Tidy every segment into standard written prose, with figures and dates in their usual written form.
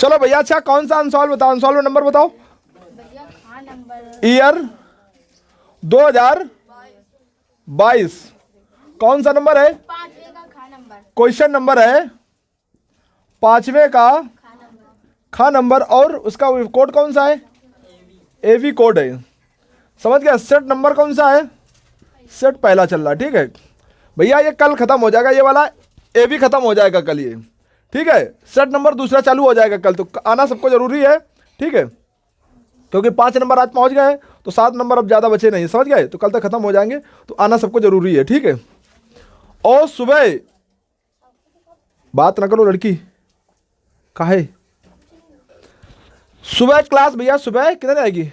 चलो भैया, अच्छा कौन सा अनसॉल्व बताओ, अनसॉल्व नंबर बताओ। ईयर 2022, कौन सा नंबर है? क्वेश्चन नंबर है 5वें का खा नंबर, और उसका कोड कौन सा है? एवी कोड है, समझ गया। सेट नंबर कौन सा है? सेट पहला चल रहा है, ठीक है भैया। ये कल खत्म हो जाएगा, ये वाला एवी खत्म हो जाएगा कल ये, ठीक है। सेट नंबर दूसरा चालू हो जाएगा कल, तो आना सबको जरूरी है, ठीक है, क्योंकि 5 नंबर आज पहुंच गए हैं, तो 7 नंबर अब ज़्यादा बचे नहीं, समझ गए, तो कल तक खत्म हो जाएंगे, तो आना सबको जरूरी है, ठीक है। और सुबह बात ना करो लड़की, काहे? सुबह क्लास भैया सुबह कितने आएगी?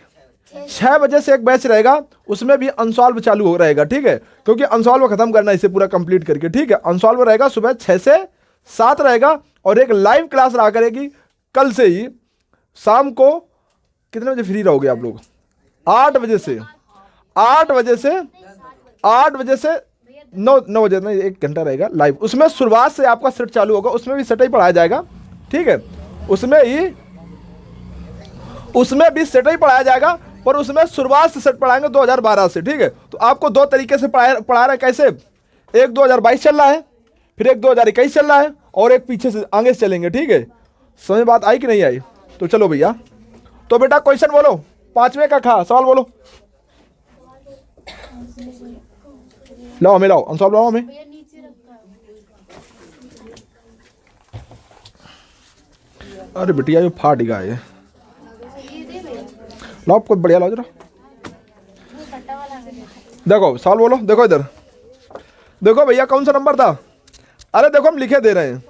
6 बजे से एक बैच रहेगा, उसमें भी अनसॉल्व चालू हो रहेगा, ठीक है, क्योंकि अनसॉल्व खत्म करना है इसे पूरा कंप्लीट करके, ठीक है। अनसॉल्व रहेगा सुबह 6 से 7 रहेगा, और एक लाइव क्लास रहा करेगी कल से ही शाम को। कितने बजे फ्री रहोगे आप लोग? 8 बजे से 9 बजे नहीं, 1 घंटा रहेगा लाइव। उसमें शुरुआत से आपका सेट चालू होगा, उसमें भी सेट ही पढ़ाया जाएगा, ठीक है। उसमें भी सेट ही पढ़ाया जाएगा, पर उसमें शुरुआत से सेट पढ़ाएंगे 2012 से, ठीक है। तो आपको 2 तरीके से पढ़ा रहे हैं, कैसे? एक 2022 चल रहा है, फिर एक 2021 चल रहा है, और एक पीछे से आगे से चलेंगे, ठीक है। समझ बात आई कि नहीं आई? तो चलो भैया, तो बेटा क्वेश्चन बोलो, 5वें का खा सवाल बोलो। लाओ हमें, लाओ आंसर लाओ हमें। अरे बिटिया ये फाट गया है, लाओ आपको बढ़िया लाओ जरा। देखो सवाल बोलो, देखो इधर देखो भैया, कौन सा नंबर था? अरे देखो हम लिखे दे रहे हैं,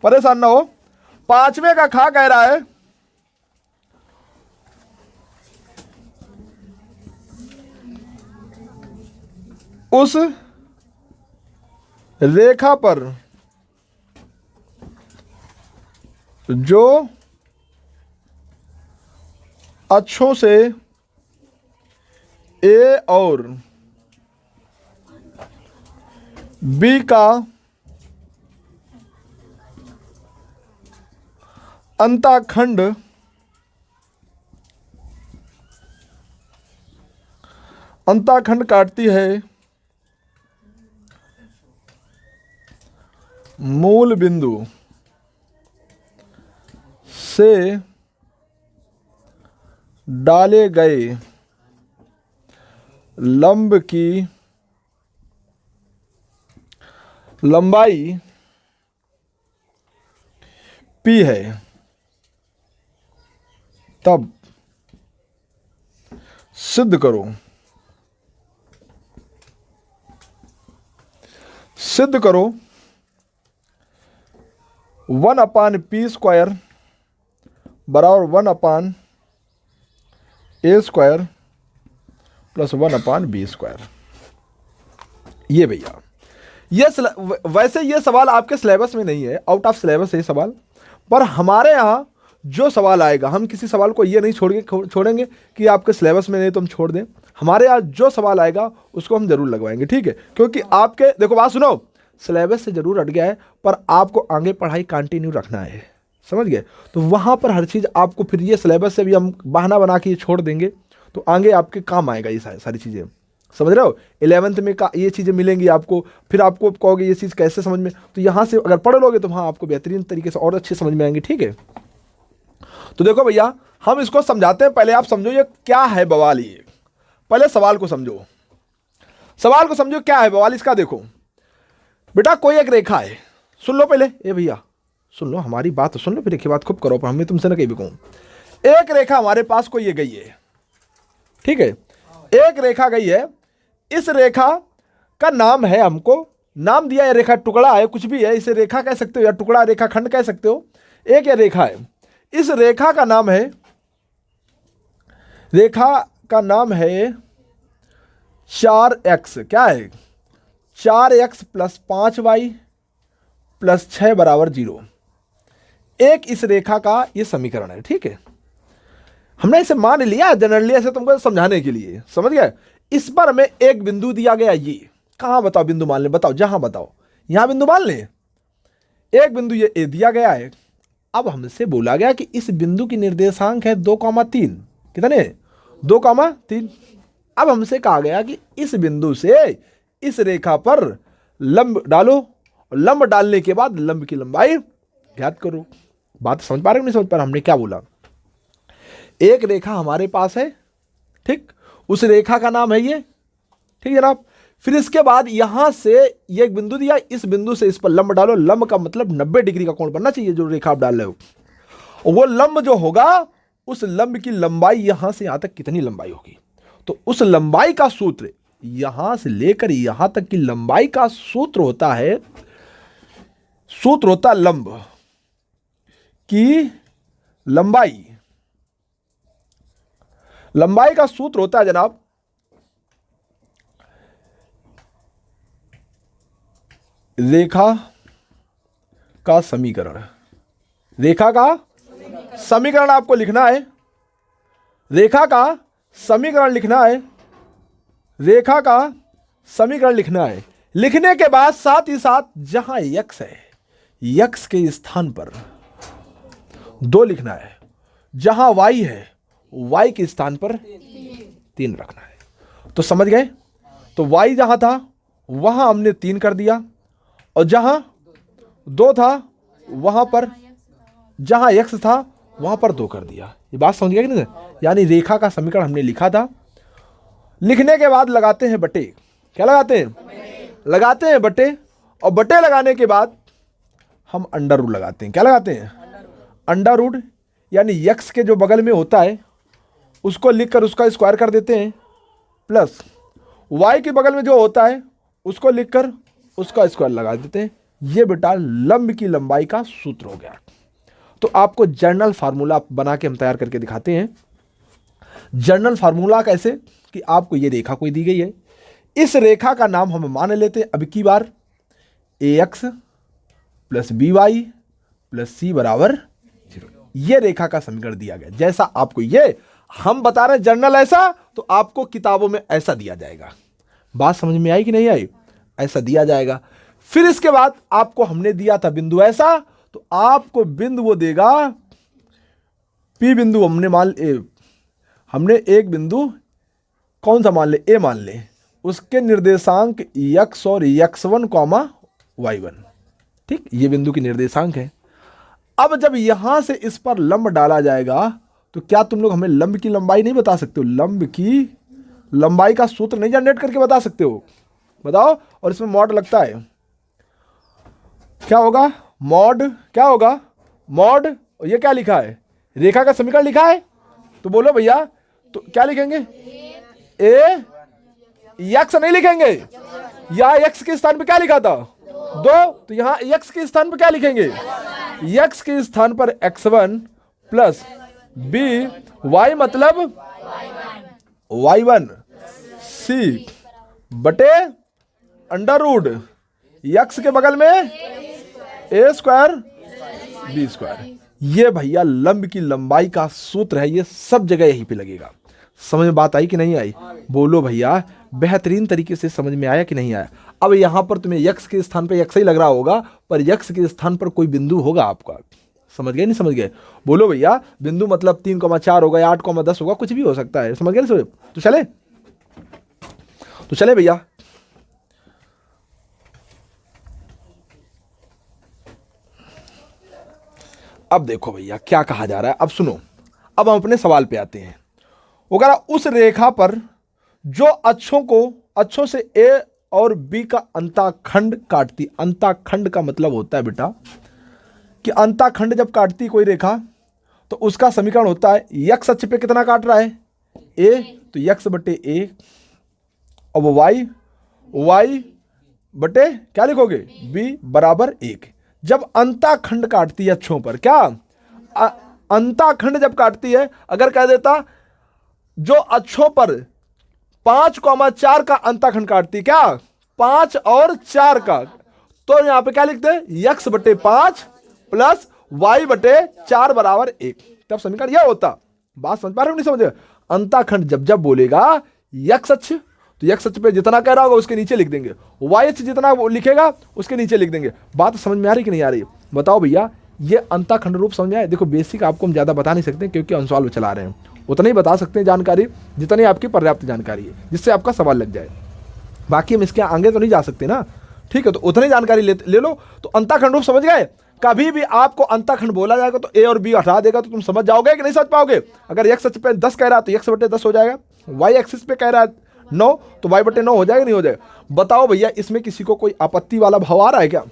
परेशान ना हो। 5वें का खा कह रहा है उस रेखा पर जो अक्षों से ए और बी का अंताखंड काटती है, मूल बिंदु से डाले गए लंब की लंबाई P है, तब सिद्ध करो 1/p² बराबर 1/a² प्लस 1/b²। ये भैया ये वैसे ये सवाल आपके सिलेबस में नहीं है, आउट ऑफ सिलेबस है ये सवाल, पर हमारे यहाँ जो सवाल आएगा, हम किसी सवाल को ये नहीं छोड़ेंगे कि आपके सिलेबस में नहीं तो हम छोड़ दें। हमारे यहाँ जो सवाल आएगा उसको हम जरूर लगवाएंगे, ठीक है, क्योंकि आपके देखो बात सुनो, सिलेबस से जरूर हट गया है, पर आपको आगे पढ़ाई कंटिन्यू रखना है, समझ गए। तो वहाँ पर हर चीज़ आपको, फिर ये सिलेबस से भी हम बहाना बना के छोड़ देंगे, तो आगे आपके काम आएगा ये सारी चीज़ें, समझ रहे हो। 11th में का ये चीज़ें मिलेंगी आपको, फिर आपको कहोगे ये चीज़ कैसे समझ में, तो यहाँ से अगर पढ़ लोगे तो वहाँ आपको बेहतरीन तरीके से और अच्छे समझ में आएंगे, ठीक है। तो देखो भैया, हम इसको समझाते हैं, पहले आप समझो ये क्या है बवाल। ये पहले सवाल को समझो क्या है बवाल इसका। देखो बेटा, कोई एक रेखा है, सुन लो पहले, ए भैया सुन लो, हमारी बात सुन लो, फिर एक बात खूब करो, पर हमें तुमसे ना कहीं भी कहूँ। एक रेखा हमारे पास कोई ये गई है, ठीक है, एक रेखा गई है, इस रेखा का नाम है, हमको नाम दिया है, रेखा टुकड़ा है, कुछ भी है, इसे रेखा कह सकते हो या टुकड़ा रेखा खंड कह सकते हो। एक ये रेखा है, इस रेखा का नाम है 4x। क्या है? 4x + 5y + 6 = 0। एक इस रेखा का ये समीकरण है, ठीक है। हमने इसे मान लिया जनरली, ऐसे तुमको समझाने के लिए, समझ गए। इस पर हमें एक बिंदु दिया गया, ये कहां बताओ बिंदु मान ले, बताओ जहां बताओ, यहां बिंदु मान ले। एक बिंदु ये ए दिया गया है, अब हमसे बोला गया कि इस बिंदु की निर्देशांक है 2,3, कितने 2,3। अब हमसे कहा गया कि इस बिंदु से इस रेखा पर लंब डालो, और लंब डालने के बाद लंब की लंबाई ज्ञात करो। बात समझ पा रहे हो नहीं समझ पा रहे? हमने क्या बोला, एक रेखा हमारे पास है, ठीक, उस रेखा का नाम है ये, ठीक जनाब। फिर इसके बाद यहां से ये एक बिंदु दिया, इस बिंदु से इस पर लंब डालो, लंब का मतलब 90 डिग्री का कोण बनना चाहिए जो रेखा आप डाल रहे हो। और वो लंब जो होगा, उस लंब की लंबाई यहां से यहां तक कितनी लंबाई होगी, तो उस लंबाई का सूत्र, यहां से लेकर यहां तक की लंबाई का सूत्र होता है, सूत्र होता है लंब की लंबाई, लंबाई का सूत्र होता है जनाब रेखा का समीकरण। रेखा का समीकरण आपको लिखना है, रेखा का समीकरण लिखना है, रेखा का समीकरण लिखना है। लिखने के बाद साथ ही साथ जहां यक्स है, यक्स के स्थान पर 2 लिखना है, जहां वाई है, वाई के स्थान पर 3 रखना है। तो समझ गए? तो वाई जहां था वहां हमने 3 कर दिया, और जहां 2 था वहां पर, जहां यक्स था वहां पर 2 कर दिया। ये बात समझ गया कि नहीं? यानी रेखा का समीकरण हमने लिखा था। लिखने के बाद लगाते हैं बटे। क्या लगाते हैं? लगाते हैं बटे, और बटे लगाने के बाद हम अंडर रूट लगाते हैं। क्या लगाते हैं? अंडर रूट, यानी यक्स के जो बगल में होता है उसको लिखकर उसका स्क्वायर कर देते हैं, प्लस वाई के बगल में जो होता है उसको लिखकर उसका स्क्वायर लगा देते हैं। ये बेटा लंब की लंबाई का सूत्र हो गया। तो आपको जर्नल फार्मूला बना के हम तैयार करके दिखाते हैं। जर्नल फार्मूला कैसे कि आपको ये रेखा कोई दी गई है, इस रेखा का नाम हम मान लेते हैं अब की बार ax plus by plus c बराबर 0। ये रेखा का समीकरण दिया गया। जैसा आपको ये हम बता रहे हैं जर्नल ऐसा, तो आपको किताबों में ऐसा दिया जाएगा। बात समझ में आई कि नहीं आई? ऐसा दिया जाएगा। फिर इसके बाद आपको हमने दिया था बिंदु ऐसा, तो आपको बिंदु वो देगा P बिंदु, हमने एक बिंदु कौन सा मान ले, A मान ले, उसके निर्देशांक x और x1 y1, ठीक, ये बिंदु की निर्देशांक है। अब जब यहां से इस पर लंब डाला जाएगा तो क्या तुम लोग हमें लंब की लंबाई नहीं बता सकते हो? लंब की लंबाई का सूत्र नहीं जनरेट करके बता सकते हो? बताओ। और इसमें मॉड लगता है, क्या होगा? मॉड, क्या होगा? मॉड। और ये क्या लिखा है? रेखा का समीकरण लिखा है। तो बोलो भैया, तो क्या लिखेंगे? ए यक्स नहीं लिखेंगे, या यक्स के स्थान पे क्या लिखा था? 2। तो यहां यक्स के स्थान पे क्या लिखेंगे? यक्स के स्थान पर x1 प्लस b, y मतलब y1 c बटे अंडर रूट यक्स के बगल में a स्क्वायर b स्क्वायर। ये भैया लंब की लंबाई का सूत्र है। ये सब जगह यहीं पे लगेगा। समझ में बात आई कि नहीं आई? बोलो भैया, बेहतरीन तरीके से समझ में आया कि नहीं आया? अब यहां पर तुम्हें यक्स के स्थान पर यक्स ही लग रहा होगा, पर यक्स के स्थान पर कोई बिंदु होगा आपका। समझ गए नहीं समझ गए? बोलो भैया, बिंदु मतलब 3,4 होगा, 8,10 होगा, कुछ भी हो सकता है। समझ गए नहीं? तो चले, तो चले भैया। अब देखो भैया क्या कहा जा रहा है। अब सुनो, अब हम अपने सवाल पे आते हैं। वो कह रहा उस रेखा पर जो अक्षों से ए और बी का अंताखंड काटती। अंताखंड का मतलब होता है बेटा कि अंताखंड जब काटती कोई रेखा तो उसका समीकरण होता है यक्स अक्ष पे कितना काट रहा है? ए, तो यक्स बटे ए, और वाई बटे क्या लिखोगे? बी बराबर 1। जब अंताखंड काटती है अक्षों पर, क्या अंताखंड जब काटती है, अगर कह देता जो अक्षों पर 5,4 का अंताखंड काटती, क्या 5 और 4 का, तो यहां पे क्या लिखते हैं? यक्स बटे 5 प्लस वाई बटे 4 बराबर 1। तब समीकरण यह होता। बात समझ पा रहे हो नहीं समझे? अंताखंड जब जब बोलेगा यक्स अक्ष, तो यक्स अक्ष पे जितना कह रहा होगा उसके नीचे लिख देंगे, वाई अक्ष जितना वो लिखेगा उसके नीचे लिख देंगे। बात समझ में आ रही कि नहीं आ रही? बताओ भैया, ये अंताखंड रूप समझ आए। देखो बेसिक आपको हम ज़्यादा बता नहीं सकते क्योंकि अनसॉल्व चला रहे हैं, उतना ही बता सकते हैं जानकारी जितनी आपकी पर्याप्त जानकारी है जिससे आपका सवाल लग जाए। बाकी हम इसके आगे तो नहीं जा सकते ना, ठीक है। तो उतनी जानकारी ले लो। तो अंताखंड रूप समझ गए। कभी भी आपको अंताखंड बोला जाएगा तो ए और बी हटा देगा तो तुम समझ जाओगे कि नहीं समझ पाओगे। अगर एक्स अक्ष पे 10 कह रहा है तो एक्स बटे 10 हो जाएगा, वाई एक्सिस पे कह रहा है 9 तो वाई बटे 9 हो जाएगा, नहीं हो जाएगा। बताओ भैया इसमें किसी को कोई आपत्ति वाला भाव आ रहा है क्या?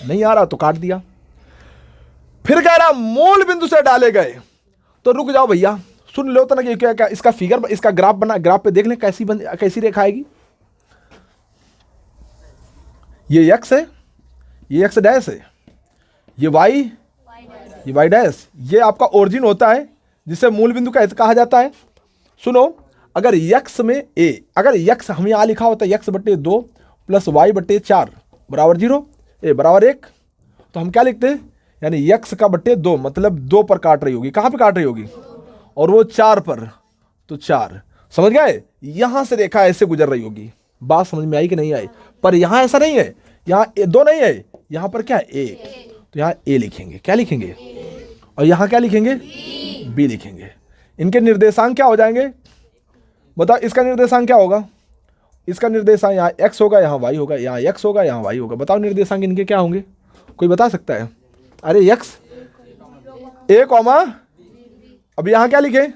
नहीं आ रहा तो काट दिया। फिर कह रहा मूल बिंदु से डाले गए, तो रुक जाओ भैया, सुन लो तो ना कि क्या इसका फिगर, इसका ग्राफ बना, ग्राफ पे देख लें कैसी रेखा आएगी। ये एक्स है, ये एक्स डैश है, ये वाई, ये वाई डैश, ये आपका ओरिजिन होता है जिसे मूल बिंदु कहा जाता है। सुनो, अगर यक्स में ए, अगर यक्स हम यहाँ लिखा होता है यक्स बटे 2 प्लस वाई बटे 4 बराबर 0, ए बराबर 1, तो हम क्या लिखते हैं, यानी यक्स का बटे 2 मतलब 2 पर काट रही होगी। कहाँ पे काट रही होगी? और वो 4 पर, तो 4। समझ गए? यहां से रेखा ऐसे गुजर रही होगी। बात समझ में आई कि नहीं आई? पर यहां ऐसा नहीं है, यहाँ 2 नहीं है, यहां पर क्या है? ए। तो यहाँ ए लिखेंगे, क्या लिखेंगे? और यहाँ क्या लिखेंगे? बी लिखेंगे। इनके निर्देशांक क्या हो जाएंगे? बताओ इसका निर्देशांक क्या होगा? इसका निर्देशांक यहाँ एक्स होगा, यहाँ वाई होगा, यहाँ एक्स होगा, यहाँ वाई होगा। बताओ निर्देशांक इनके क्या होंगे? कोई बता सकता है? अरे एक्स ए कॉमा, अब यहाँ क्या लिखे?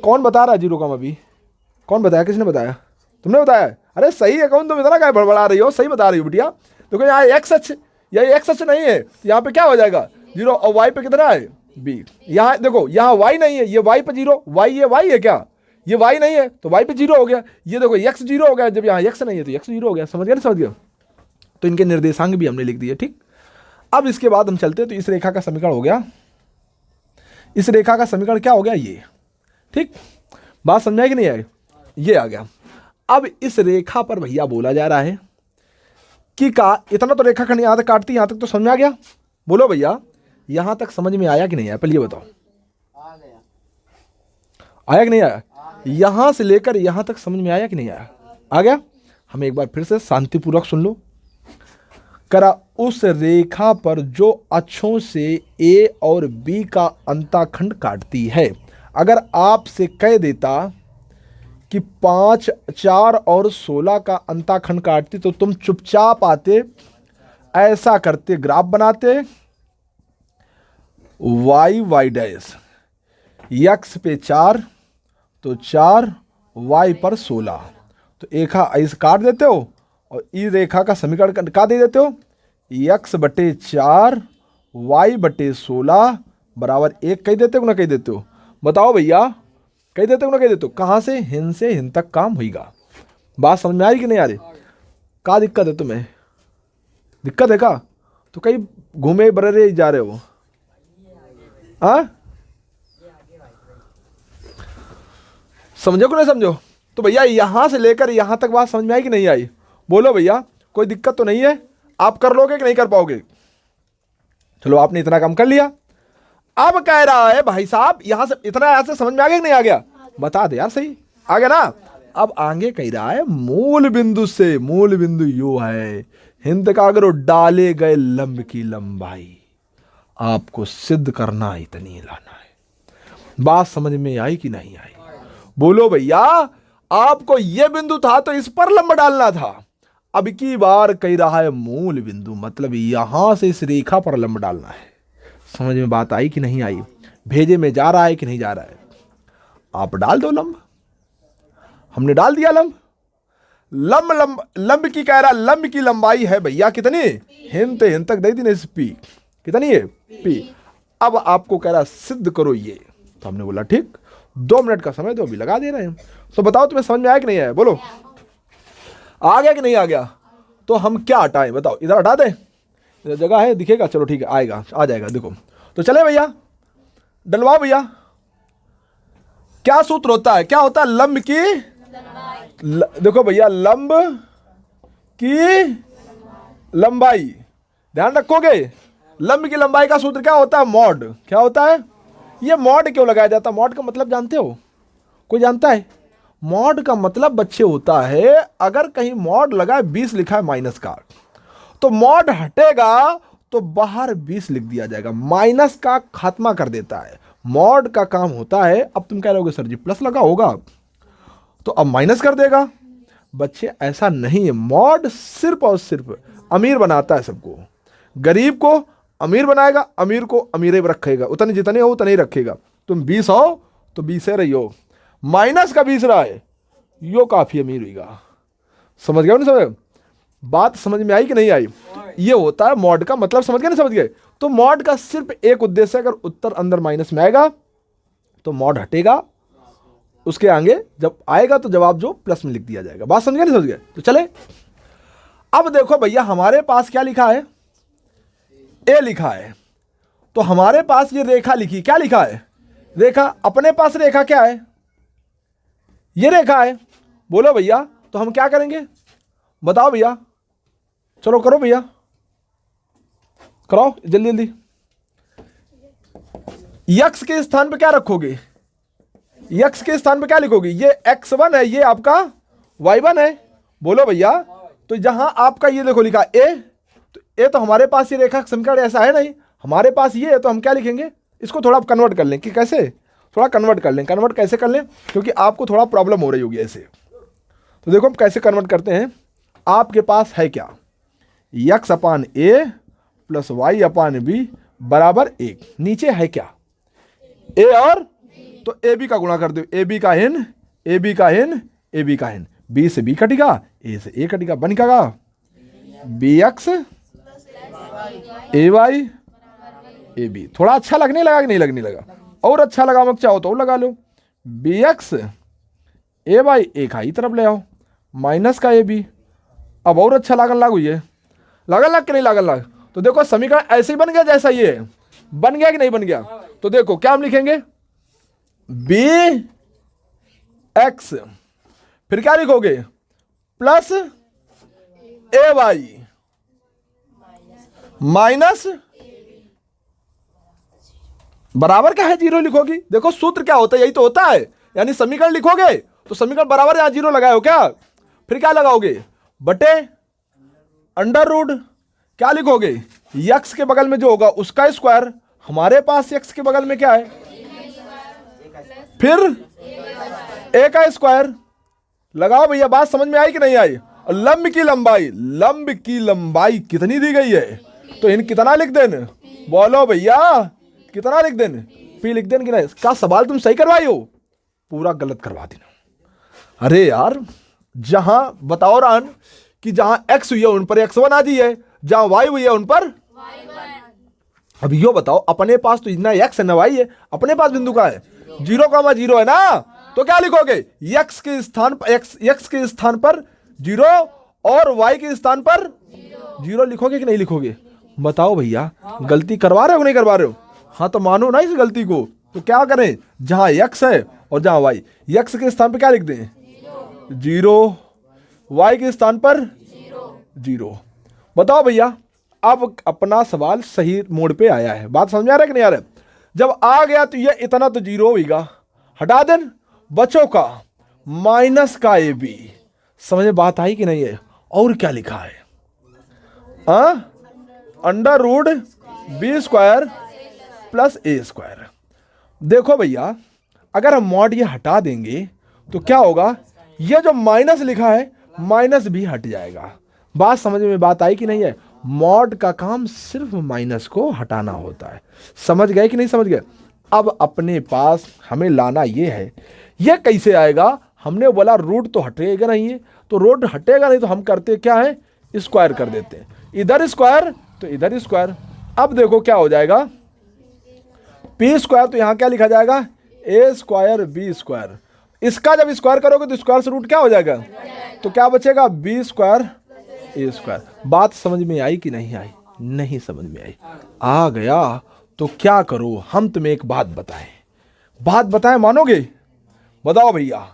कौन बता रहा है 0 कॉमा बी? कौन बताया? किसने बताया? तुमने बताया? अरे सही है, कौन तुम इतना क्या बड़बड़ा रही हो? सही बता रही हो बिटिया। देखो यहाँ एक्स अक्ष, यह एक्स अक्ष नहीं है, यहाँ पे क्या हो जाएगा? 0, और वाई पे कितना है? बी। यहाँ देखो, यहाँ वाई नहीं है, ये वाई पे 0, वाई ये वाई है क्या? ये वाई नहीं है तो वाई पे 0 हो गया। ये देखो एक्स 0 हो गया, जब यहाँ एक्स नहीं है तो एक्स 0 हो गया। समझ गया? समझ गया? तो इनके निर्देशांक भी हमने लिख दिए, ठीक। अब इसके बाद हम चलते हैं, तो इस रेखा का समीकरण हो गया, इस रेखा का समीकरण क्या हो गया? ये, ठीक। बात समझ आई कि नहीं आई? ये आ गया। अब इस रेखा पर भैया बोला जा रहा है कि का इतना तो रेखाखंड यहां तक काटती, यहां तक तो समझ में आ गया। बोलो भैया यहां तक समझ में आया कि नहीं आया? पहले ये बताओ, आया कि नहीं आया? यहां से लेकर यहां तक समझ में आया कि नहीं आया? आ गया। हमें एक बार फिर से शांतिपूर्वक सुन लो। करा उस रेखा पर जो अक्षों से ए और बी का अंताखंड काटती है। अगर आपसे कह देता कि 5, 4 और 16 का अंताखंड काटती तो तुम चुपचाप आते, ऐसा करते, ग्राफ बनाते, वाई वाई डैश, एक्स पे 4 तो 4, वाई पर 16, तो रेखा ऐसे काट देते हो और इस रेखा का समीकरण का दे देते हो, एक्स बटे 4 वाई बटे 16 बराबर 1 कह देते हो ना? कह देते हो? बताओ भैया, कह देते हो ना? कह देते हो? कहाँ से? हिन से हिन तक काम होगा। बात समझ में आ रही कि नहीं आ रही? क्या दिक्कत है तुम्हें? दिक्कत है का? तो कहीं घूमे बरे जा रहे हो? हाँ, समझो कि नहीं समझो? तो भैया यहां से लेकर यहां तक बात समझ में आई कि नहीं आई? बोलो भैया, कोई दिक्कत तो नहीं है? आप कर लोगे कि नहीं कर पाओगे? चलो आपने इतना काम कर लिया। अब कह रहा है भाई साहब यहां से इतना ऐसे समझ में आ गया कि नहीं आ गया? बता दे यार, सही आ गया ना? अब आगे कह रहा है मूल बिंदु से, मूल बिंदु यू है, हिंद का अगर डाले गए लंब की लंबाई आपको सिद्ध करना, इतनी लाना है। बात समझ में आई कि नहीं आई? बोलो भैया, आपको यह बिंदु था तो इस पर लंब डालना था। अब की बार कह रहा है मूल बिंदु, मतलब यहां से इस रेखा पर लंब डालना है। समझ में बात आई कि नहीं आई? भेजे में जा रहा है कि नहीं जा रहा है? आप डाल दो लंब। हमने डाल दिया लंब। लंब की कह रहा, लंब की लंबाई है भैया कितनी? हिन तक दे दी ना, पी कितनी है? पी। अब आपको कह रहा सिद्ध करो ये, तो हमने बोला ठीक, 2 मिनट का समय दो, अभी लगा दे रहे हैं। तो बताओ तुम्हें समझ में आया कि नहीं आया? बोलो, आ गया कि नहीं आ गया? तो हम क्या हटाएं? बताओ, इधर हटा दें? इधर जगह है, दिखेगा? चलो ठीक है, आएगा, आ जाएगा। देखो तो चले भैया, डलवाओ भैया। क्या सूत्र होता है? क्या होता है? लंब की देखो भैया, लंब की लंबाई, ध्यान रखोगे। लंब की लंबाई का सूत्र क्या होता है? मॉड। क्या होता है? ये मॉड क्यों लगाया जाता है? मॉड का मतलब जानते हो? कोई जानता है? मॉड का मतलब बच्चे होता है, अगर कहीं मॉड लगा है 20 लिखा है माइनस का, तो मॉड हटेगा तो बाहर 20 लिख दिया जाएगा, माइनस का खात्मा कर देता है। मॉड का काम होता है, अब तुम कह रहे होगे सर जी प्लस लगा होगा तो अब माइनस कर देगा। बच्चे ऐसा नहीं है, मॉड सिर्फ और सिर्फ अमीर बनाता है सबको, गरीब को अमीर बनाएगा, अमीर को अमीर ही रखेगा, उतने जितने हो उतने ही रखेगा। तुम 20 हो तो 20 रही हो, माइनस का 20 रहा है यो काफी अमीर होगा। समझ गए नहीं समझ? बात समझ में आई कि नहीं आई? ये होता है मॉड का मतलब, समझ गए नहीं समझ गए? तो मॉड का सिर्फ एक उद्देश्य है, अगर उत्तर अंदर माइनस में आएगा तो मॉड हटेगा, उसके आगे जब आएगा तो जवाब जो प्लस में लिख दिया जाएगा। बात समझ गए नहीं समझ गए? तो चले अब देखो भैया, हमारे पास क्या लिखा है, ए लिखा है, तो हमारे पास ये रेखा लिखी, क्या लिखा है रेखा, अपने पास रेखा क्या है, ये रेखा है। बोलो भैया, तो हम क्या करेंगे बताओ भैया, चलो करो भैया, कराओ जल्दी जल्दी। यक्स के स्थान पे क्या रखोगे, यक्स के स्थान पे क्या लिखोगे, ये x1 है, ये आपका y1 है। बोलो भैया, तो जहां आपका ये देखो लिखा ए, तो ए तो हमारे पास ये रेखा समीकरण ऐसा है नहीं, हमारे पास ये है, तो हम क्या लिखेंगे, इसको थोड़ा कन्वर्ट कर लें कि कैसे, थोड़ा कन्वर्ट कर लें। कन्वर्ट कैसे कर लें, क्योंकि आपको थोड़ा प्रॉब्लम हो रही होगी ऐसे। तो देखो हम कैसे कन्वर्ट करते हैं। आपके पास है क्या, यक्स अपान ए प्लस वाई अपान बी बराबर 1, नीचे है क्या ए, और तो ए बी का गुणा कर दो, ए बी का एन, ए बी का एन, ए बी का एन, बी से बी कटेगा, ए से ए कटेगा, बन क्या B X A Y A B. थोड़ा अच्छा लगने लगा कि नहीं लगने लगा? और अच्छा लगा मत चाहो तो और लगा लो, बी एक्स ए वाई एक हाई तरफ ले आओ, माइनस का ए बी। अब और अच्छा लागन लागू, ये लागन लाग कि नहीं लागन लाग? तो देखो समीकरण ऐसे ही बन गया जैसा ये बन गया कि नहीं बन गया? तो देखो क्या हम लिखेंगे, बी एक्स, फिर क्या लिखोगे, प्लस ए वाई माइनस बराबर क्या है 0 लिखोगी। देखो सूत्र क्या होता है, यही तो होता है, यानी समीकरण लिखोगे तो समीकरण बराबर यहां 0 लगाए हो क्या, फिर क्या लगाओगे, बटे अंडर रूट, क्या लिखोगे, यक्स के बगल में जो होगा उसका स्क्वायर, हमारे पास यक्स के बगल में क्या है, फिर ए का स्क्वायर। लगाओ भैया, बात समझ में आई कि नहीं आई? लंब की लंबाई, लंब की लंबाई कितनी दी गई है, तो इन कितना लिख देन, बोलो भैया कितना लिख देन, पी लिख देन कि नहीं? क्या सवाल तुम सही करवाई हो, पूरा गलत करवा देना। अरे यार, जहां बताओ रान कि जहां एक्स हुई है उन पर x1 आ जी है, जहां y हुई है उन पर y1। अब यो बताओ, अपने पास तो ना x है ना y है, अपने पास बिंदु का है 0,0 है ना, तो क्या लिखोगे, x के स्थान पर x के स्थान पर 0 और y के स्थान पर 0 लिखोगे कि नहीं लिखोगे? बताओ भैया, गलती करवा रहे हो नहीं करवा रहे हो? हाँ तो मानो ना इस गलती को, तो क्या करें, जहां x है और जहां y, x के स्थान पर क्या लिख दें 0, y के स्थान पर 0। बताओ भैया, अब अपना सवाल सही मोड पे आया है, बात समझ में आ रहा है कि नहीं आ रहा है? जब आ गया तो ये इतना तो 0 होगा, हटा देन, बचो का माइनस का ए बी। समझ में बात आई कि नहीं है? और क्या लिखा है, under root B square plus A square. देखो भैया, अगर हम मॉड ये हटा देंगे तो क्या होगा, ये जो माइनस लिखा है माइनस भी हट जाएगा। बात समझ में बात आई कि नहीं है? मॉड का काम सिर्फ माइनस को हटाना होता है। समझ गए कि नहीं समझ गए? अब अपने पास हमें लाना ये है, ये कैसे आएगा, हमने बोला रूट तो हटेगा नहीं है, तो रूट हटेगा नहीं तो हम करते क्या है, स्क्वायर कर देते हैं, इधर स्क्वायर तो इधर स्क्वायर। अब देखो क्या हो जाएगा, पी स्क्वायर तो यहां क्या लिखा जाएगा, ए स्क्वायर बी स्क्वायर। इसका जब स्क्वायर करोगे तो स्क्वायर से रूट क्या हो जाएगा, तो क्या बचेगा, बी स्क्वायर ए स्क्वायर। बात समझ में आई कि नहीं आई? नहीं समझ में आई? आ गया तो क्या करो, हम तुम्हें एक बात बताएं, मानोगे? बताओ भैया,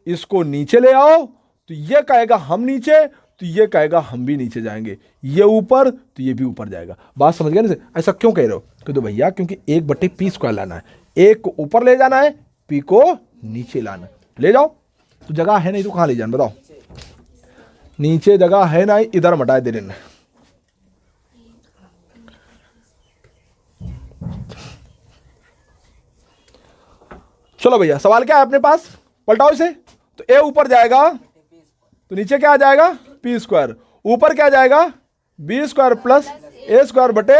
इसको नीचे ले आओ तो ये कहेगा हम नीचे, तो ये कहेगा हम भी नीचे जाएंगे, ये ऊपर तो ये भी ऊपर जाएगा। बात समझ गए ना? ऐसा क्यों कह रहे हो? तो भैया क्योंकि 1/p स्क्वायर लाना है, एक को ऊपर ले जाना है, पी को नीचे लाना। ले जाओ, तो जगह है नहीं तो कहां ले जाना बताओ, नीचे जगह है ना, इधर मटाए दे देना, चलो भैया सवाल क्या है अपने पास, पलटाओ इसे। तो ए ऊपर जाएगा तो नीचे क्या आ जाएगा, पी स्क्वायर। ऊपर क्या जाएगा, B square plus A square बटे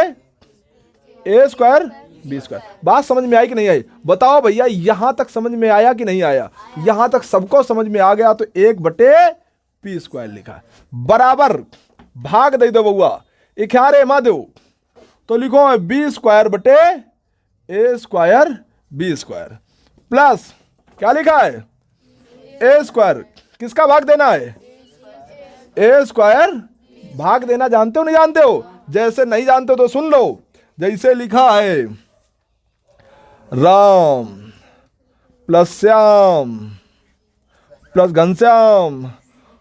ए स्क्वायर बी स्क्वायर। बात समझ में आई कि नहीं आई, बताओ भैया। यहां तक समझ में आया कि नहीं आया, यहां तक सबको समझ में आ गया। तो 1/पी स्क्वायर लिखा है, बराबर भाग दे दो बउआ, इखारे मा दो। तो लिखो बी स्क्वायर बटे ए स्क्वायर बी स्क्वायर प्लस क्या लिखा है, ए स्क्वायर। किसका भाग देना है, ए स्क्वायर भाग देना। जानते हो नहीं जानते हो, जैसे नहीं जानते हो तो सुन लो। जैसे लिखा है राम प्लस श्याम प्लस घनश्याम,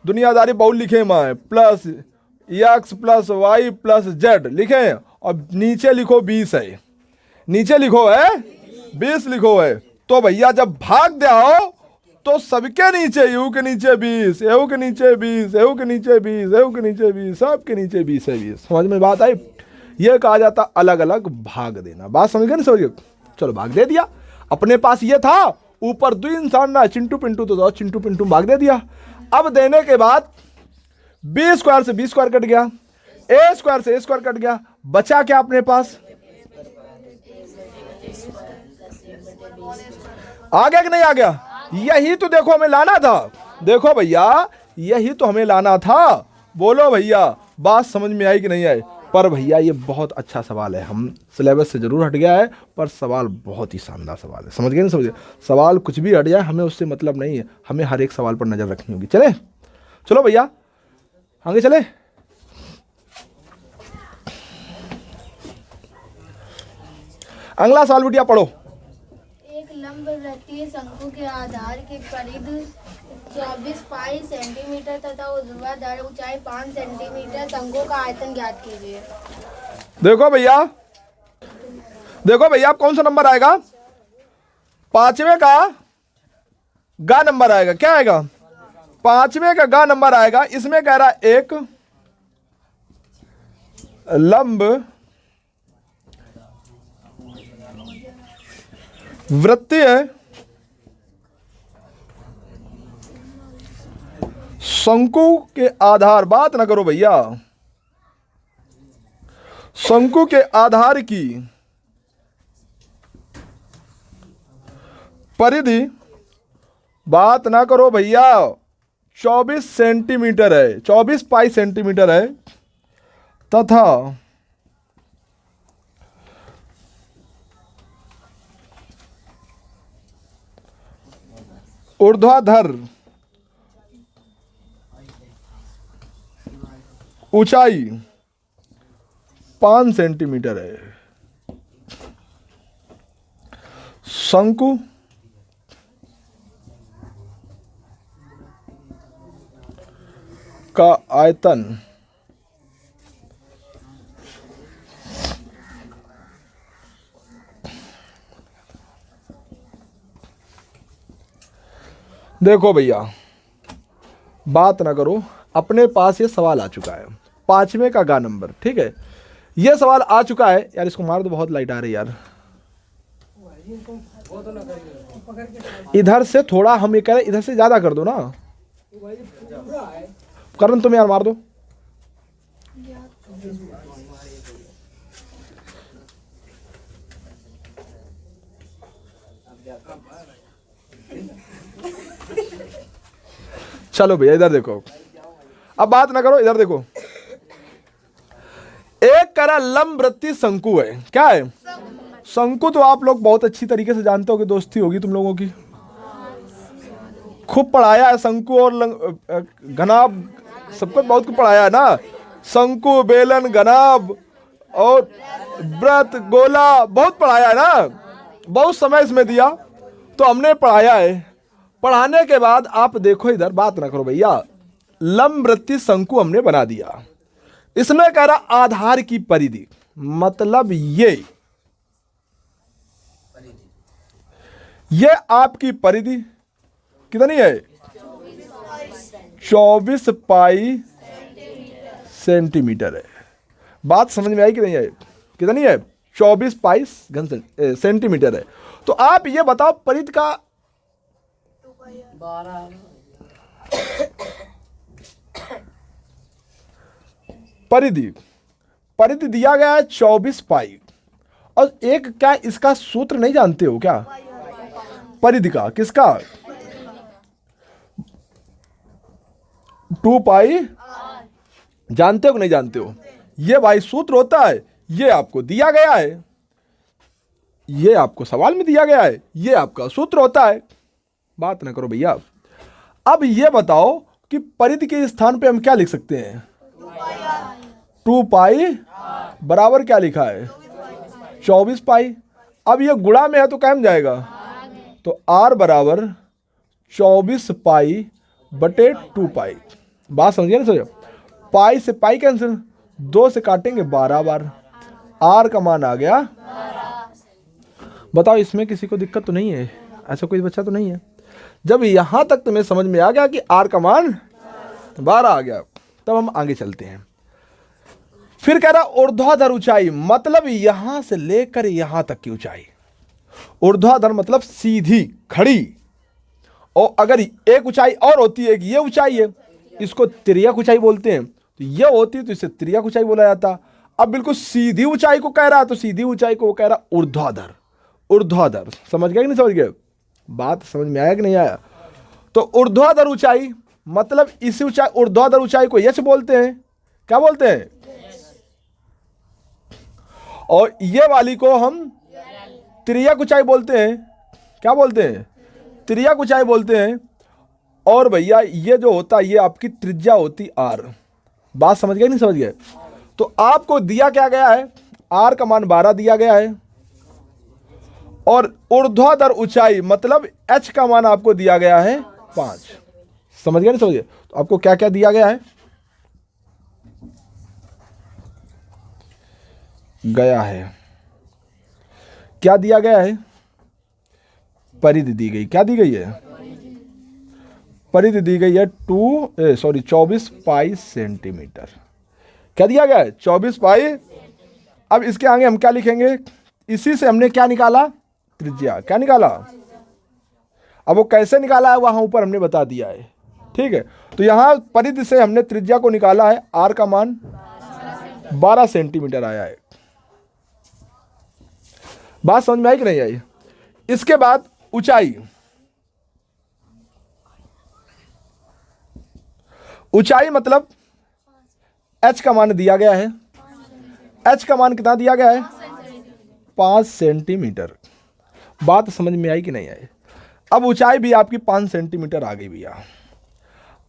दुनियादारी बहुत लिखे मैं, plus X plus Y plus Z लिखे। और नीचे लिखो 20 है, नीचे लिखो है 20 लिखो है। तो भैया जब भाग दे आओ तो सबके नीचे यू के नीचे 20, यू के नीचे 20, यू के नीचे 20, यू के नीचे 20, सबके नीचे 20 है 20। समझ में बात आई, ये कहा जाता अलग अलग भाग देना। बात समझ गए ना, समझ गए। चलो भाग दे दिया, अपने पास ये था, ऊपर 2 इंसान ना, चिंटू पिंटू तो चिंटू पिंटू भाग दे दिया। अब देने के बाद बी स्क्वायर से बी स्क्वायर कट गया, ए स्क्वायर से ए स्क्वायर कट गया, बचा क्या अपने पास, आ गया कि नहीं आ गया। यही तो देखो हमें लाना था, देखो भैया यही तो हमें लाना था। बोलो भैया बात समझ में आई कि नहीं आई। पर भैया ये बहुत अच्छा सवाल है, हम सिलेबस से जरूर हट गया है पर सवाल बहुत ही शानदार सवाल है। समझ गए ना, समझ गए। सवाल कुछ भी हट जाए हमें उससे मतलब नहीं है, हमें हर एक सवाल पर नजर रखनी होगी। चले चलो भैया आगे चले। अगला सवाल बिटिया पढ़ो। एक लंबवृत्तीय शंकु के आधार की परिधि 24 पाई सेंटीमीटर तथा ऊर्ध्वाधर ऊंचाई 5 सेंटीमीटर, शंकु का आयतन ज्ञात कीजिए। देखो भैया, देखो भैया अब कौन सा नंबर आएगा, 5वें का गा नंबर आएगा। क्या आएगा, 5वें का गा नंबर आएगा। इसमें कह रहा है एक लंब वृत्तीय शंकु के आधार, बात ना करो भैया, शंकु के आधार की परिधि, बात ना करो भैया, 24 सेंटीमीटर है, 24 पाई सेंटीमीटर है तथा ऊर्ध्वाधर ऊंचाई 5 सेंटीमीटर है। शंकु का आयतन देखो भैया बात ना करो, अपने पास ये सवाल आ चुका है 5वें का गा नंबर, ठीक है। ये सवाल आ चुका है यार, इसको मार दो, बहुत लाइट आ रही है यार। इधर से थोड़ा हम ये कह रहे, इधर से ज्यादा कर दो ना, करण तुम यार मार दो। चलो भैया इधर देखो, अब बात ना करो, इधर देखो। एक करा लंबवृत्तीय शंकु है, क्या है शंकु, तो आप लोग बहुत अच्छी तरीके से जानते हो कि दोस्ती होगी तुम लोगों की, खूब पढ़ाया है शंकु और घनाभ, सबको बहुत कुछ पढ़ाया है ना। शंकु, बेलन, घनाभ और व्रत, गोला, बहुत पढ़ाया है ना, बहुत समय इसमें दिया तो हमने पढ़ाया है। पढ़ाने के बाद आप देखो इधर, बात ना करो भैया, लंबवृत्तीय शंकु हमने बना दिया। इसमें कह रहा आधार की परिधि, मतलब ये आपकी परिधि कितनी है, 24 पाई सेंटीमीटर है। बात समझ में आई कि नहीं आई, कितनी है, 24 पाई सेंटीमीटर है। तो आप ये बताओ परिधि का 12 परिधि परिधि दिया गया है 24 पाई, और एक क्या इसका सूत्र नहीं जानते हो क्या? परिधि का, किसका? 2 पाई जानते हो कि नहीं जानते हो? ये भाई सूत्र होता है, ये आपको दिया गया है, ये आपको सवाल में दिया गया है, ये आपका सूत्र होता है। बात ना करो भैया। अब ये बताओ कि परिधि के स्थान पे हम क्या लिख सकते हैं? 2 पाई बराबर क्या लिखा है? 24 पाई। अब ये गुणा में है तो क्या में जाएगा? तो r बराबर 24 पाई बटे 2 पाई। बात समझिए ना? समझो, पाई से पाई कैंसिल, 2 से काटेंगे 12 बार, r का मान आ गया। बताओ इसमें किसी को दिक्कत तो नहीं है? ऐसा कोई बच्चा तो नहीं है? जब यहां तक तुम्हें समझ में आ गया कि r का मान 12 आ गया, तब हम आगे चलते हैं। फिर कह रहा ऊर्ध्वाधर ऊंचाई, मतलब यहां से लेकर यहां तक की ऊंचाई। ऊर्ध्वाधर मतलब सीधी खड़ी, और अगर एक ऊंचाई और होती है कि ये ऊंचाई है, इसको तिर्यक ऊंचाई बोलते हैं, तो ये होती तो इसे तिर्यक ऊंचाई बोला जाता। अब बिल्कुल सीधी ऊंचाई को कह रहा, तो सीधी ऊंचाई को वो कह रहा ऊर्ध्वाधर। ऊर्ध्वाधर समझ गया कि नहीं समझ गए? बात समझ में आया कि नहीं आया? तो ऊर्ध्वाधर ऊंचाई मतलब इसी ऊंचाई, ऊर्ध्वाधर ऊंचाई को यश बोलते हैं। क्या बोलते हैं? और ये वाली को हम तिर्यक ऊंचाई बोलते हैं। क्या बोलते हैं? तिर्यक ऊंचाई बोलते हैं। और भैया ये जो होता है, ये आपकी त्रिज्या होती r। बात समझ गए नहीं समझ गए? तो आपको दिया क्या गया है? r का मान 12 दिया गया है, और ऊर्ध्वाधर ऊंचाई मतलब h का मान आपको दिया गया है 5। समझ गए नहीं समझ गए? तो आपको क्या क्या दिया गया है? क्या दिया गया है? परिधि दी गई। क्या दी गई है? परिधि दी गई है 24 पाई सेंटीमीटर। क्या दिया गया है? 24 पाई। अब इसके आगे हम क्या लिखेंगे? इसी से हमने क्या निकाला? त्रिज्या। क्या निकाला? अब वो कैसे निकाला है वहां ऊपर हमने बता दिया है, ठीक है? तो यहां परिधि से हमने त्रिज्या को निकाला है, r का मान 12 सेंटीमीटर आया है। बात समझ में आई कि नहीं आई? इसके बाद ऊंचाई। ऊंचाई मतलब h का मान दिया गया है। h का मान कितना दिया गया है? 5 सेंटीमीटर। बात समझ में आई कि नहीं आई? अब ऊंचाई भी आपकी 5 सेंटीमीटर आ गई भैया।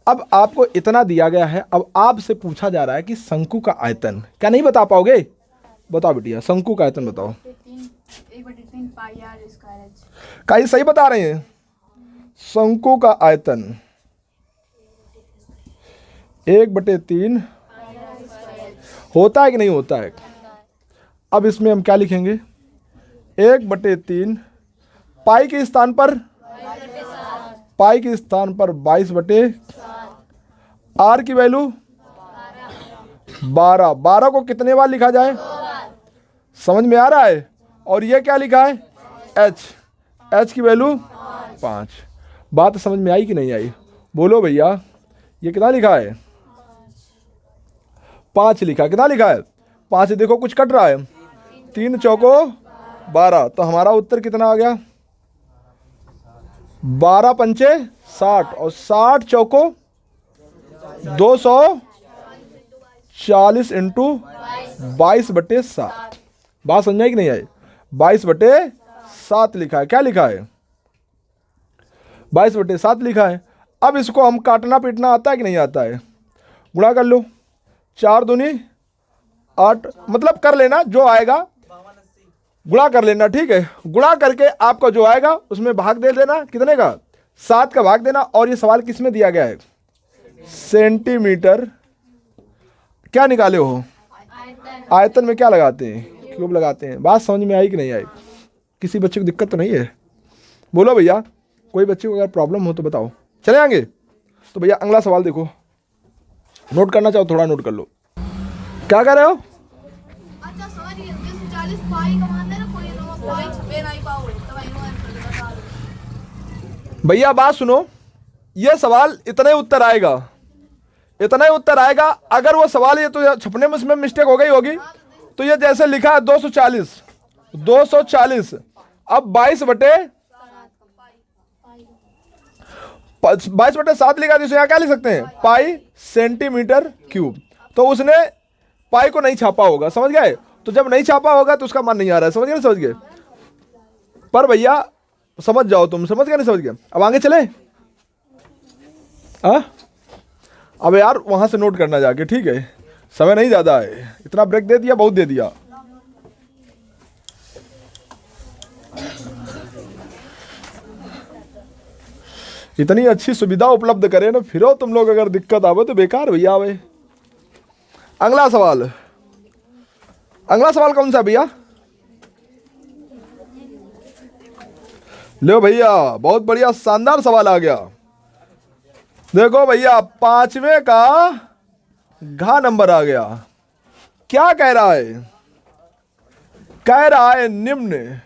अब आपको इतना दिया गया है। अब आपसे पूछा जा रहा है कि शंकु का आयतन। क्या नहीं बता पाओगे? बताओ बेटिया, शंकु का आयतन बताओ। 1/3 पाई r स्क्वायर h। कहीं सही बता रहे हैं? शंकु का आयतन 1/3 होता है कि नहीं होता है? अब इसमें हम क्या लिखेंगे? 1/3 पाई के स्थान पर, पाई के स्थान पर 22/, r की वैल्यू 12। 12 को कितने बार लिखा जाए? समझ में आ रहा है? और ये क्या लिखा है? h की वैल्यू 5। बात समझ में आई कि नहीं आई? बोलो भैया, ये कितना लिखा है? 5 लिखा। कितना लिखा है? 5। देखो कुछ कट रहा है। 3 चौको 12, तो हमारा उत्तर कितना आ गया? 12 पंचे 60, और 60 चौको 240 इंटू 22/7। बात समझ में आई कि नहीं आई? 22/7 लिखा है। क्या लिखा है? 22/7 लिखा है। अब इसको हम काटना पीटना आता है कि नहीं आता है? गुणा कर लो, 4 दूनी 8, मतलब कर लेना जो आएगा, गुणा कर लेना, ठीक है? गुणा करके आपका जो आएगा उसमें भाग दे देना। कितने का? 7 का भाग देना। और ये सवाल किस में दिया गया है? सेंटीमीटर। क्या निकाले हो? आयतन में क्या लगाते हैं? क्यूब लगाते हैं। बात समझ में आई कि नहीं आई? किसी बच्चे को दिक्कत तो नहीं है? बोलो भैया, कोई बच्चे को अगर प्रॉब्लम हो तो बताओ। चले आएंगे? तो भैया अगला सवाल देखो, नोट करना चाहो थोड़ा नोट कर लो। क्या कर रहे हो? अच्छा सॉरी, 40 पाई का मान है ना, कोई पॉइंट पे नहीं पाओगे तो भाई नो आंसर बता दो। भैया बात सुनो, ये सवाल इतना ही उत्तर आएगा, इतना ही उत्तर आएगा। अगर वो सवाल ये तो छपने में उसमें मिस्टेक हो गई होगी, तो ये जैसे लिखा है 240, 240, अब 22/7 लिखा, तो यहाँ क्या लिख सकते हैं, पाई सेंटीमीटर क्यूब। तो उसने पाई को नहीं छापा होगा, समझ गए। तो जब नहीं छापा होगा तो उसका मान नहीं आ रहा है, समझ गए, समझ गए। पर भैया समझ जाओ, तुम समझ गए नहीं समझ गए। अब आगे चले। अब यार वहां से नोट करना जाके, ठीक है, समय नहीं ज्यादा है, इतना ब्रेक दे दिया, बहुत दे दिया। इतनी अच्छी सुविधा उपलब्ध करे ना, फिर तुम लोग अगर दिक्कत आवे तो बेकार भैया आवे। अगला सवाल, अगला सवाल कौन सा भैया, लो भैया, बहुत बढ़िया शानदार सवाल आ गया। देखो भैया, 5वें का घ नंबर आ गया। क्या कह रहा है, कह रहा है निम्न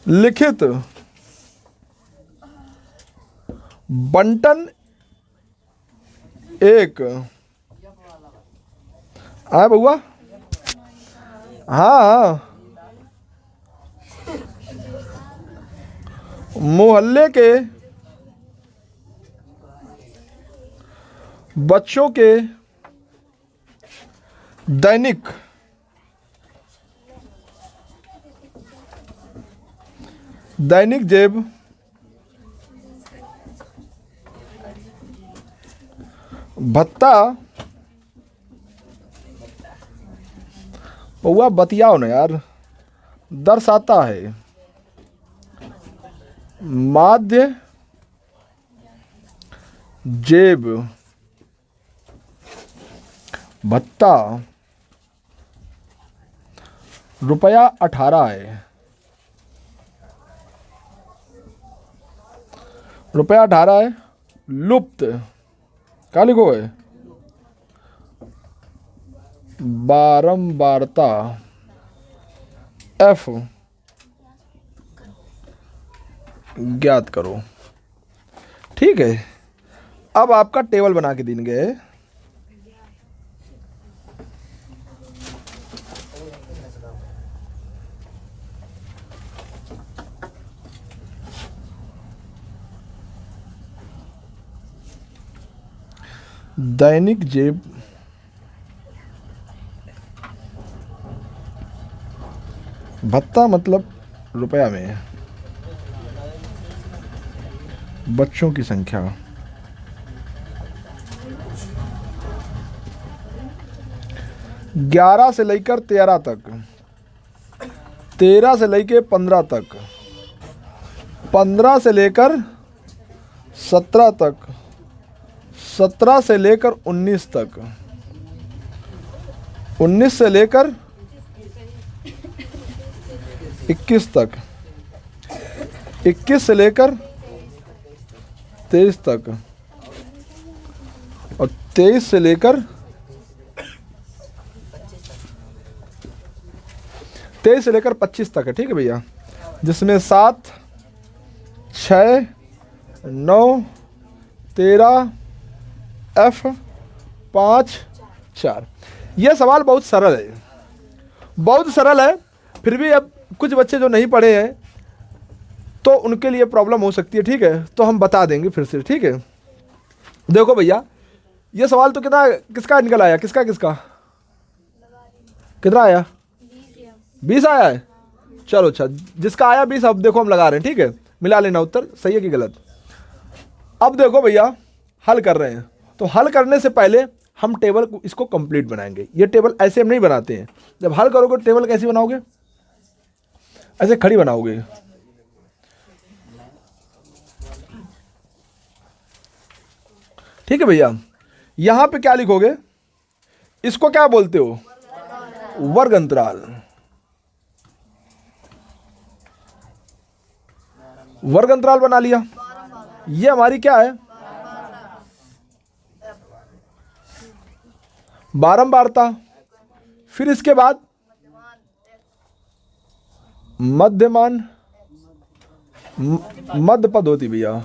लिखित बंटन एक, हाँ बउआ, हाँ, मोहल्ले के बच्चों के दैनिक जेब भत्ता, पौआ बतियाओ ना यार, दर्शाता है माध्य जेब भत्ता ₹18 है, ₹18 है। लुप्त क्या लिखो है, बारंबारता F ज्ञात करो। ठीक है, अब आपका टेबल बना के देंगे। दैनिक जेब भत्ता मतलब रुपया में बच्चों की संख्या 11 से लेकर 13 तक, 13 से लेकर 15 तक, 15 से लेकर 17 तक, 17 से लेकर 19 तक, 19 से लेकर 21 तक, 21 से लेकर 23 तक, और 23 से लेकर 25 तक है। ठीक है भैया, जिसमें 7, 6, 9, 13, F, 5, 4। यह सवाल बहुत सरल है, बहुत सरल है। फिर भी अब कुछ बच्चे जो नहीं पढ़े हैं तो उनके लिए प्रॉब्लम हो सकती है। ठीक है, तो हम बता देंगे फिर से। ठीक है, देखो भैया, ये सवाल तो कितना किसका निकल आया, किसका किसका कितना आया, 20 आया है। चलो अच्छा, जिसका आया 20, अब देखो हम लगा रहे हैं। ठीक है, मिला लेना उत्तर सही है कि गलत। अब देखो भैया, हल कर रहे हैं, तो हल करने से पहले हम टेबल को इसको कंप्लीट बनाएंगे। ये टेबल ऐसे हम नहीं बनाते हैं। जब हल करोगे टेबल कैसी बनाओगे, ऐसे खड़ी बनाओगे। ठीक है भैया, यहां पे क्या लिखोगे, इसको क्या बोलते हो, वर्ग अंतराल। वर्ग अंतराल बना लिया। ये हमारी क्या है, बारंबारता। फिर इसके बाद मध्यमान मध्य पद होती भैया।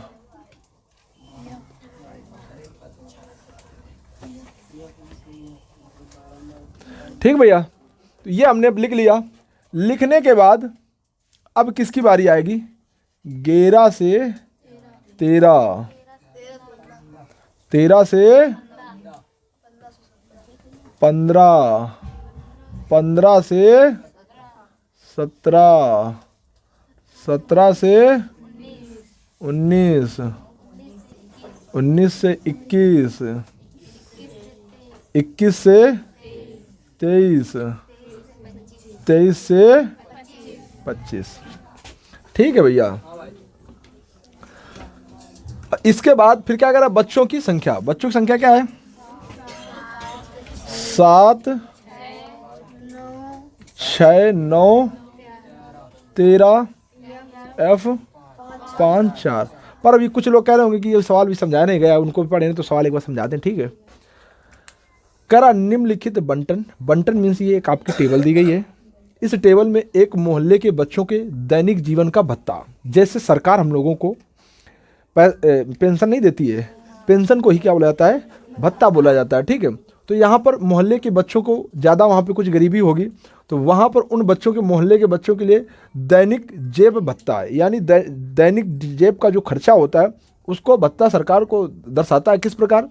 ठीक भैया, तो ये हमने अब लिख लिया। लिखने के बाद अब किसकी बारी आएगी? 11 से 13, 13 से 15, 15 से 17, 17 से 19, 19 से 21, 21 से 23, 23 से 25। ठीक है भैया। इसके बाद फिर क्या करा? बच्चों की संख्या। बच्चों की संख्या क्या है? 7, 6, 9, 13, F 5, 4। पर अभी कुछ लोग कह रहे होंगे कि ये सवाल भी समझाया नहीं गया, उनको भी पढ़े नहीं, तो सवाल एक बार समझा दें। ठीक है। करा निम्नलिखित बंटन। बंटन मीन्स ये एक आपकी टेबल दी गई है। इस टेबल में एक मोहल्ले के बच्चों के दैनिक जीवन का भत्ता, जैसे सरकार हम लोगों को पेंशन नहीं देती है, पेंशन को ही क्या बोला जाता है? भत्ता बोला जाता है। ठीक है। तो यहाँ पर मोहल्ले के बच्चों को ज़्यादा वहाँ पे कुछ गरीबी होगी, तो वहाँ पर उन बच्चों के, मोहल्ले के बच्चों के लिए दैनिक जेब भत्ता है, यानी दैनिक जेब का जो खर्चा होता है उसको भत्ता सरकार को दर्शाता है। किस प्रकार?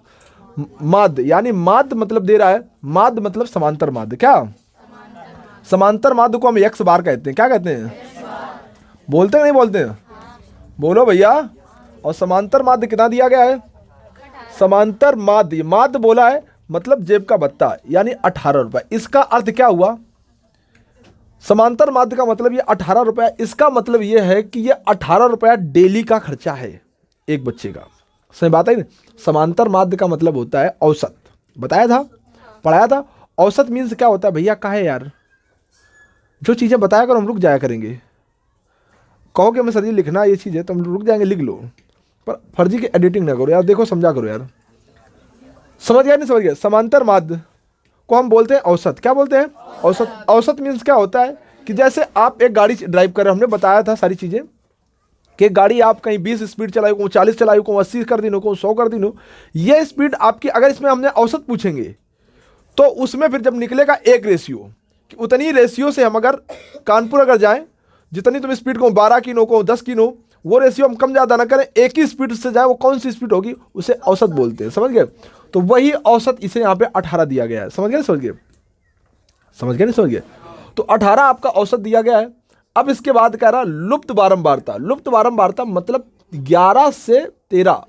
माध्य, यानी माध्य मतलब दे रहा है। माध्य मतलब समांतर माध्य। क्या? समांतर माध्य को हम एक्स बार कहते हैं। क्या कहते हैं? बोलते हैं नहीं बोलते हैं? बोलो भैया। और समांतर माध्य कितना दिया गया है? समांतर माध्य, माध्य बोला है मतलब जेब का भत्ता, यानी 18 रुपए। इसका अर्थ क्या हुआ? समांतर माध्य का मतलब ये 18 रुपया। इसका मतलब ये है कि ये 18 रुपया डेली का खर्चा है एक बच्चे का। सही बात है ना? समांतर माध्य का मतलब होता है औसत। बताया था, पढ़ाया था। औसत मीन्स क्या होता है भैया? कहे यार, जो चीज़ें बताया करो, हम रुक जाया करेंगे। कहो कि मैं सर जी लिखना ये चीज़ है, तो हम रुक जाएंगे, लिख लो, पर फर्जी की एडिटिंग ना करो यार। देखो समझा करो यार। समझ गया नहीं समझ गया? समांतर माध्य को हम बोलते हैं औसत। क्या बोलते हैं? औसत। औसत मीन्स क्या होता है कि जैसे आप एक गाड़ी ड्राइव कर रहे हो, हमने बताया था सारी चीज़ें कि गाड़ी आप कहीं 20 स्पीड चलाई, को 40 चलाई, को 80 कर दी, को 100 कर दी। ये स्पीड आपकी, अगर इसमें हमने औसत पूछेंगे तो उसमें फिर जब निकलेगा एक रेशियो, कि उतनी रेशियो से हम अगर कानपुर अगर जाएं, जितनी तुम स्पीड को 12 की नो को 10 की नो, वो रेशियो हम कम ज़्यादा ना करें, एक ही स्पीड से जाए, वो कौन सी स्पीड होगी? उसे औसत बोलते हैं। समझ गए? तो वही औसत इसे यहाँ पे 18 दिया गया है। समझ गए? समझ गए? समझ गए नहीं समझ गए? तो 18 आपका औसत दिया गया है। अब इसके बाद कह रहा लुप्त बारंबारता। लुप्त बारंबारता मतलब 11 से 13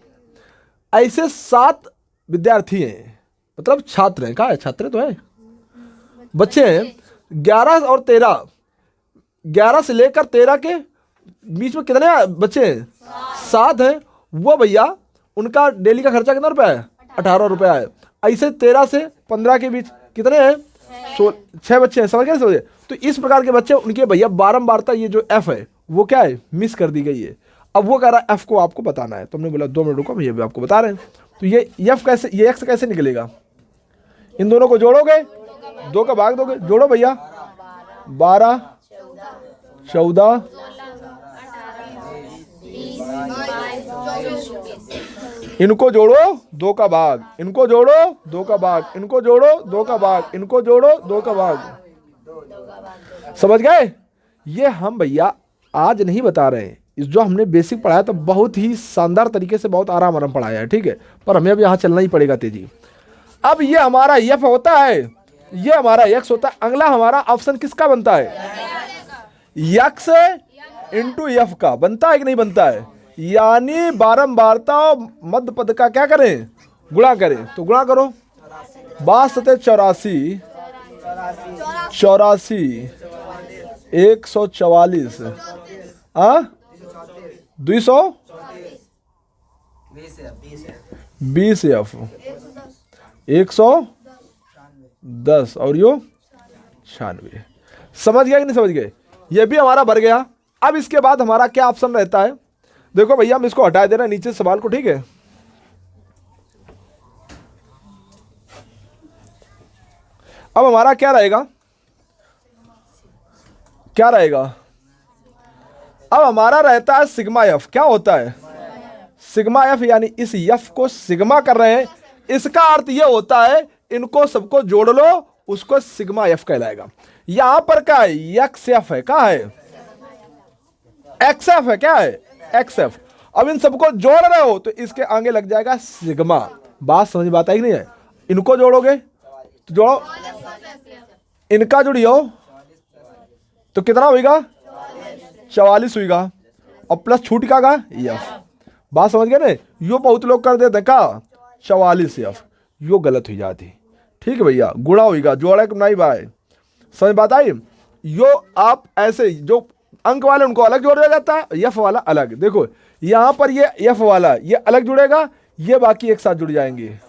ऐसे 7 विद्यार्थी हैं, मतलब छात्र हैं। कहा है? छात्र तो है, बच्चे हैं। 11 और 13, 11 से लेकर 13 के बीच में कितने बच्चे हैं? 7 हैं। वो भैया उनका डेली का खर्चा कितना रुपया है? 18 रुपया है। ऐसे 13 से 15 के बीच कितने हैं? 6 बच्चे हैं। समझ गए? समझे? तो इस प्रकार के बच्चे, उनके भैया बारंबारता, ये जो एफ है वो क्या है? मिस कर दी गई है। अब वो कह रहा है एफ को आपको बताना है, तो हमने बोला 2 मिनट रुको, भैया भी आपको बता रहे हैं। तो ये एफ कैसे, ये एक्स कैसे निकलेगा? इन दोनों को जोड़ोगे, 2 का भाग दोगे, जोड़ो भैया। 12, 14, इनको जोड़ो, 2 का भाग, इनको जोड़ो, 2 का भाग, इनको जोड़ो, 2 का भाग, इनको जोड़ो, 2 का भाग। समझ गए? ये हम भैया आज नहीं बता रहे हैं, इस जो हमने बेसिक पढ़ाया तो बहुत ही शानदार तरीके से, बहुत आराम आराम पढ़ाया है। ठीक है, पर हमें अब यहाँ चलना ही पड़ेगा तेजी। अब ये हमारा एफ होता है, ये हमारा एक्स होता है। अगला हमारा ऑप्शन किसका बनता है? एक्स इंटू एफ का बनता है कि नहीं बनता है? यानी बारंबारता मध्य पद का क्या करें? गुणा करें। तो गुणा करो, 62 84 84 144 200 20 एफ 110 और यो 96। समझ गया कि नहीं समझ गए? ये भी हमारा भर गया। अब इसके बाद हमारा क्या ऑप्शन रहता है? देखो भैया, हम इसको हटा दे रहे हैं नीचे सवाल को। ठीक है, अब हमारा क्या रहेगा? क्या रहेगा? अब हमारा रहता है सिग्मा एफ, क्या होता है सिग्मा एफ, यानी इस एफ को सिग्मा कर रहे हैं, इसका अर्थ ये होता है इनको सबको जोड़ लो, उसको सिग्मा एफ कहलाएगा। यहां पर क्या है, एक्स एफ है, क्या है एक्स एफ है, क्या है एक्स एफ। अब इन सबको जोड़ रहे हो तो इसके आगे लग जाएगा सिग्मा। बात समझ में आता है कि नहीं है, इनको जोड़ोगे तो जोड़ो, इनका जोड़ियो तो कितना होगा 44 होगा, और प्लस छूट का एफ। बात समझ गए ना, यो बहुत लोग कर देते का 44 एफ, यो गलत हो जाती, ठीक है भैया, गुणा होगा, जोड़ा नहीं भाई, समझ बात आई। यो आप ऐसे जो अंक वाले उनको अलग जोड़ दिया जाता है, एफ वाला अलग। देखो यहां पर ये एफ वाला ये अलग जुड़ेगा, ये बाकी एक साथ जुड़ जाएंगे,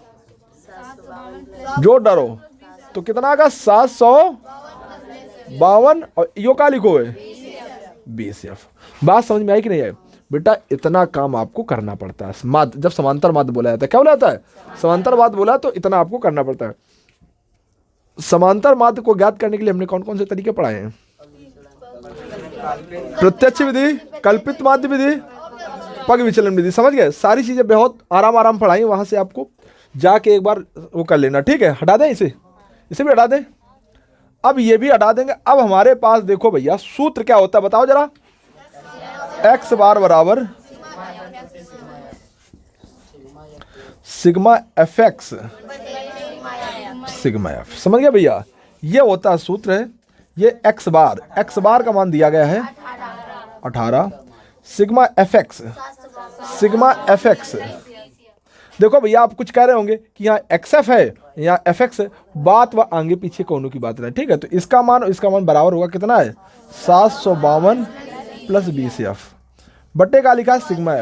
जोड़ डरो तो कितना आएगा 752, और यो का लिखो है 20 एफ। बात समझ में आई कि नहीं आई बेटा, इतना काम आपको करना पड़ता है। माध्य जब समांतर माध्य बोला जाता है, क्या बोला जाता है समांतर माध्य बोला, तो इतना आपको करना पड़ता है। समांतर माध्य को ज्ञात करने के लिए हमने कौन कौन से तरीके पढ़ाए हैं, प्रत्यक्ष विधि, कल्पित माध्य विधि, पग विचलन विधि, समझ गए। सारी चीजें बहुत आराम आराम पढ़ाई, वहां से आपको जाके एक बार वो कर लेना, ठीक है। हटा दें इसे भी हटा दें, अब ये भी हटा देंगे। अब हमारे पास देखो भैया सूत्र क्या होता है बताओ जरा, एक्स बार बराबर sigma F x sigma F, समझ गया भैया, ये होता है सूत्र है। ये एक्स बार का मान दिया गया है 18, सिग्मा एफ एक्स देखो भैया आप कुछ कह रहे होंगे कि यहाँ एक्स एफ है यहाँ एफ एक्स है, बात व आगे पीछे कोनो की बात नहीं, ठीक है। तो इसका मान और इसका मान बराबर होगा, कितना है 752 प्लस 20 एफ बट्टे का लिखा है सिग्मा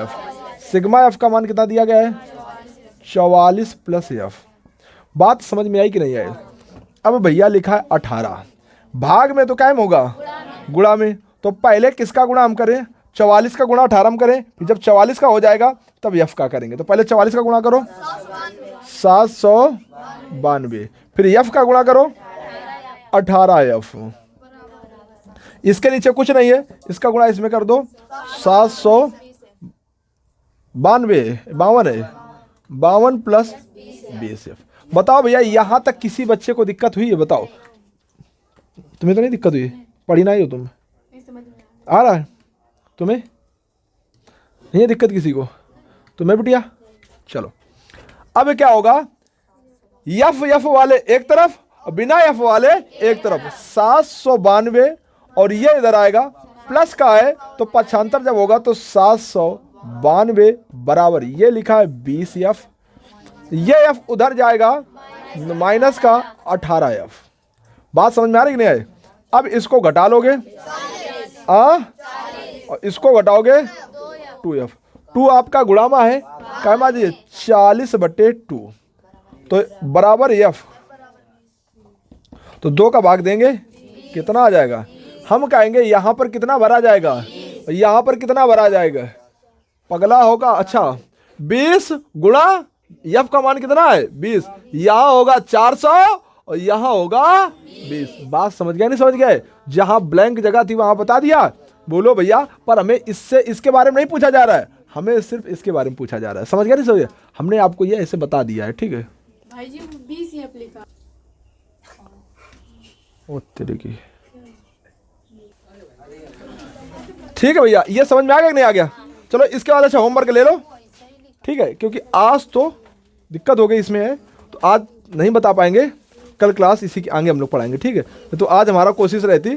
एफ का मान कितना दिया गया है 44 प्लस एफ। बात समझ में आई कि नहीं आई। अब भैया लिखा है 18, भाग में तो कायम होगा गुणा में, तो पहले किसका गुणा हम करें 44 का गुणा 18 हम करें, फिर जब 44 का हो जाएगा तब एफ का करेंगे। तो पहले 44 का गुणा करो 792, फिर एफ का गुणा करो 18 एफ, इसके नीचे कुछ नहीं है, इसका गुणा इसमें कर दो 752 प्लस 20 एफ। बताओ भैया यहां तक किसी बच्चे को दिक्कत हुई है, बताओ तुम्हें तो नहीं दिक्कत हुई, पढ़ी ना ही हो तुम, आ रहा है तुम्हें, नहीं है दिक्कत किसी को, तुम्हें बिटिया चलो। अब क्या होगा, एफ वाले एक तरफ और बिना एफ वाले एक तरफ 792, और ये इधर आएगा प्लस का है तो पक्षांतर जब होगा तो 792 बराबर ये लिखा है 20 एफ, ये एफ उधर जाएगा माइनस का 18 एफ। बात समझ में आ रही कि नहीं है। अब इसको घटा लोगे और इसको घटाओगे 2f, 2 आपका गुणामा है, क्या मान दीजिए 40/2, तो बराबर f, तो 2 का भाग देंगे कितना आ जाएगा, हम कहेंगे यहां पर कितना भरा जाएगा, यहां पर कितना भरा जाएगा, पगला होगा। अच्छा 20 गुणा f का मान कितना है 20, यहां होगा 400 और यहां होगा 20। बात समझ गए नहीं समझ गए, जहां ब्लैंक जगह थी वहां बता दिया। बोलो भैया, पर हमें इसके बारे में नहीं पूछा जा रहा है, हमें सिर्फ इसके बारे में पूछा जा रहा है, समझ गया नहीं समझ, हमने आपको ये ऐसे बता दिया है, ठीक है भाई जी 20 एफ लिखा। ओ तेरे की, ठीक है भैया, ये समझ में आ गया कि नहीं आ गया। चलो इसके बाद अच्छा होमवर्क ले लो, ठीक है, क्योंकि आज तो दिक्कत हो गई इसमें है, तो आज नहीं बता पाएंगे, कल क्लास इसी के आगे हम लोग पढ़ाएंगे, ठीक है। तो आज हमारा कोशिश रहती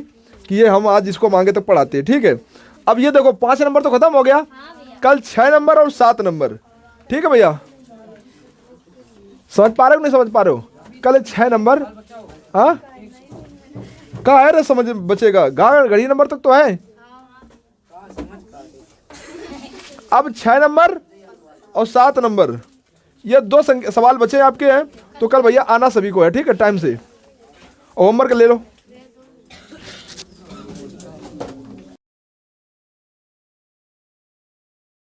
कि ये हम आज जिसको मांगे तक पढ़ाते हैं, ठीक है। अब ये देखो 5 नंबर तो खत्म हो गया, कल 6 नंबर और 7 नंबर, ठीक है भैया, समझ पा रहे हो नहीं समझ पा रहे हो, कल 6 नंबर, हाँ कहाँ है रे समझ बचेगा, घड़ी नंबर तक तो है। अब 6 नंबर और 7 नंबर ये 2 सवाल बचे आपके हैं, तो कल भैया आना सभी को है, ठीक है, टाइम से, होमवर्क ले लो।